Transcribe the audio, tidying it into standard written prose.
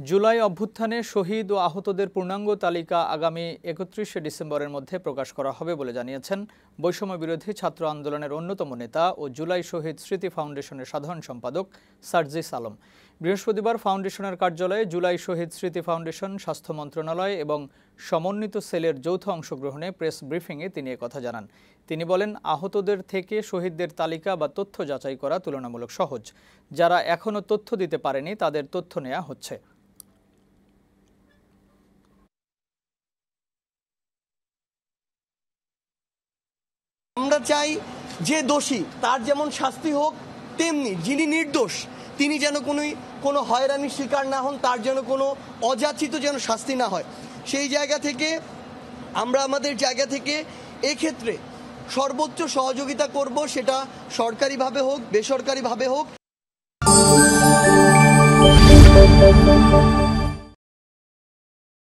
জুলাই অভ্যুত্থানে শহীদ ও আহতদের পূর্ণাঙ্গ তালিকা আগামী ৩১ ডিসেম্বরের মধ্যে প্রকাশ করা হবে বলে জানিয়েছেন বৈষম্য বিরোধী ছাত্র আন্দোলনের অন্যতম নেতা ও জুলাই শহীদ স্মৃতি ফাউন্ডেশনের সাধারণ সম্পাদক সার্জিস আলম। বৃহস্পতিবার ফাউন্ডেশনের কার্যালয়ে জুলাই শহীদ স্মৃতি ফাউন্ডেশন, স্বাস্থ্য মন্ত্রণালয় এবং সমন্বিত সেলের যৌথ অংশগ্রহণে প্রেস ব্রিফিংয়ে তিনি একথা জানান। তিনি বলেন, আহতদের থেকে শহীদদের তালিকা বা তথ্য যাচাই করা তুলনামূলক সহজ। যারা এখনও তথ্য দিতে পারেনি তাদের তথ্য নেওয়া হচ্ছে। আমরা চাই যে দোষী তার যেমন শাস্তি হোক, তেমনি যিনি নির্দোষ তিনি যেন কোনো হয়রানির শিকার না হন, তার যেন কোনো অযাচিত যেন শাস্তি না হয়। সেই জায়গা থেকে আমরা আমাদের জায়গা থেকে এক্ষেত্রে সর্বোচ্চ সহযোগিতা করব, সেটা সরকারিভাবে হোক বেসরকারিভাবে হোক।